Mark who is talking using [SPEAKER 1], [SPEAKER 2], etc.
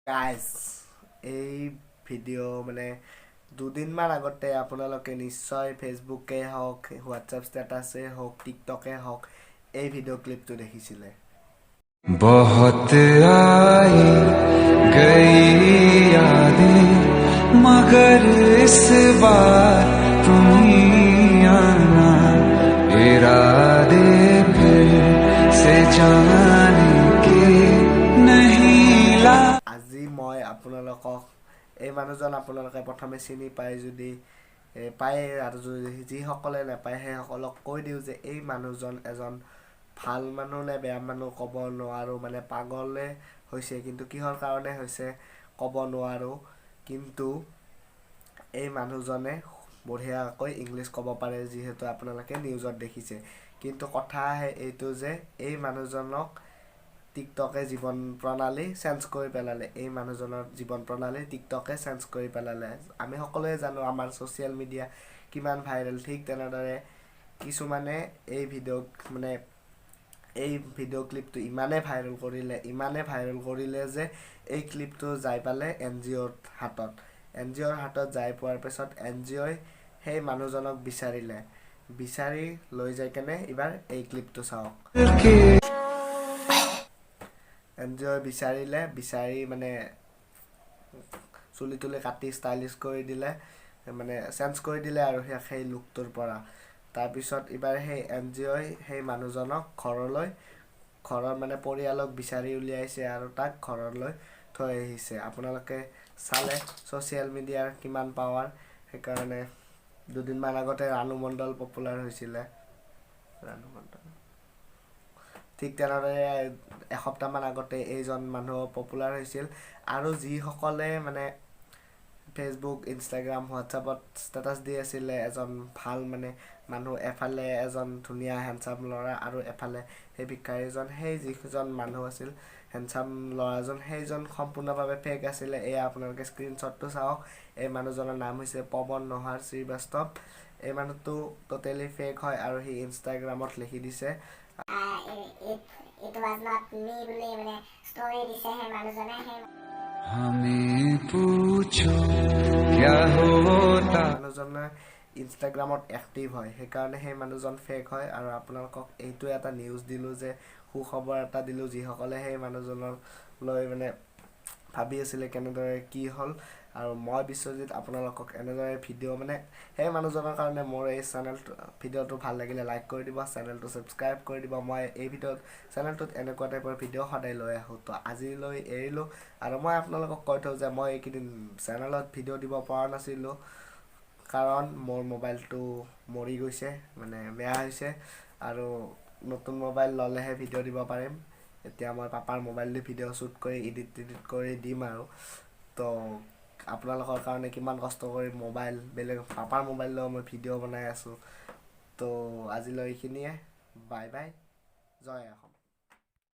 [SPEAKER 1] Guys এই video' মানে দুদিনমান আগতে আপোনালোকে নিশ্চয় ফেচবুকে হওক হোৱাটছএপ ষ্টেটাছে হওক টিকটকে হওক এই ভিডিঅ' ক্লিপটো দেখিছিলে।
[SPEAKER 2] बहुत आई गई यादें मगर इस बार तुम ही आना इरादे फिर से जाने के नहीं ला।
[SPEAKER 1] আজি মই আপোনালোকক এই মানুহজন আপোনালোকে প্ৰথমে চিনি পায় যদি পায় আৰু যিসকলে নাপায় সেইসকলক কৈ দিওঁ যে এই মানুহজন এজন ভাল মানুহ নে বেয়া মানুহ ক'ব নোৱাৰোঁ, মানে পাগলে হৈছে, কিন্তু কিহৰ কাৰণে হৈছে ক'ব নোৱাৰোঁ। কিন্তু এই মানুহজনে বঢ়িয়াকৈ ইংলিছ ক'ব পাৰে, যিহেতু আপোনালোকে নিউজত দেখিছে। কিন্তু কথা আহে এইটো যে এই মানুহজনক টিকটকে জীৱন প্ৰণালী চেঞ্জ কৰি পেলালে। এই মানুহজনৰ জীৱন প্ৰণালী টিকটকে চেঞ্জ কৰি পেলালে। আমি সকলোৱে জানো আমাৰ ছ'চিয়েল মিডিয়া কিমান ভাইৰেল। ঠিক তেনেদৰে কিছুমানে এই ভিডিঅ' ক্লিপটো ইমানেই ভাইৰেল কৰিলে যে এই ক্লিপটো যাই পালে NGOৰ হাতত। NGOৰ হাতত যাই পোৱাৰ পিছত NGOই সেই মানুহজনক বিচাৰি লৈ যাই কেনে এইবাৰ এই ক্লিপটো চাওক। NGOই বিচাৰি মানে চুলি তুলি কাটি ষ্টাইলিছ কৰি দিলে, মানে চেঞ্জ কৰি দিলে আৰু সেই লুকটোৰ পৰা। তাৰপিছত এইবাৰ সেই NGOই সেই মানুহজনক ঘৰৰ মানে পৰিয়ালক বিচাৰি উলিয়াইছে আৰু তাক ঘৰলৈ থৈ আহিছে। আপোনালোকে চালে ছ'চিয়েল মিডিয়াৰ কিমান পাৱাৰ। সেইকাৰণে দুদিনমান আগতে ৰাণু মণ্ডল পপুলাৰ হৈছিলে। ঠিক তেনেদৰে এসপ্তাহমান আগতে এইজন মানুহ পপুলাৰ হৈছিল। আৰু যিসকলে মানে ফেচবুক, ইনষ্টাগ্ৰাম, হোৱাটছএপত ষ্টেটাছ দি আছিলে এজন ভাল মানে মানুহ, এফালে এজন ধুনীয়া হেণ্ডচাম ল'ৰা আৰু এফালে সেই ভিক্ষাৰীজন, সেই যিজন মানুহ আছিল হেণ্ডচাম ল'ৰাজন সেইজন সম্পূৰ্ণভাৱে ফেক আছিলে। এয়া আপোনালোকে স্ক্ৰীনশ্বটটো চাওক। এই মানুহজনৰ নাম হৈছে পৱন নহাৰ শ্ৰীবাস্তৱ। এই মানুহটো ট'টেলি ফেক হয় আৰু সি ইনষ্টাগ্ৰামত লিখি দিছে
[SPEAKER 2] हमें पूछो क्या होता।
[SPEAKER 1] মানুহজনে ইনষ্টাগ্ৰামত এক্টিভ হয়, সেইকাৰণে সেই মানুহজন ফেক হয়। আৰু আপোনালোকক এইটো এটা নিউজ দিলোঁ যে সুখবৰ এটা দিলোঁ, যিসকলে সেই মানুহজনক লৈ মানে ভাবি আছিলে কেনেদৰে কি হ'ল। আৰু মই বিশ্বজিত আপোনালোকক এনেদৰে ভিডিঅ' মানে সেই মানুহজনৰ কাৰণে মোৰ এই ভিডিঅ'টো ভাল লাগিলে লাইক কৰি দিব, চেনেলটো ছাবস্ক্ৰাইব কৰি দিব। মই এই চেনেলটোত এনেকুৱা টাইপৰ ভিডিঅ' সদায় লৈ আহোঁ। তো আজিলৈ এৰিলোঁ। আৰু মই আপোনালোকক কৈ থওঁ যে মই এইকেইদিন চেনেলত ভিডিঅ' দিব পৰা নাছিলোঁ, কাৰণ মোৰ মোবাইলটো মৰি গৈছে, মানে বেয়া হৈছে। আৰু নতুন মোবাইল ল'লেহে ভিডিঅ' দিব পাৰিম। এতিয়া মই পাপাৰ মোবাইল দি ভিডিঅ' শ্বুট কৰি এডিট কৰি দিম আৰু। তো আপোনালোকৰ কাৰণে কিমান কষ্ট কৰি বেলেগ পাপাৰ মোবাইল লৈ মই ভিডিঅ' বনাই আছোঁ। তো আজিলৈ এইখিনিয়ে। বাই বাই, জয় অসম।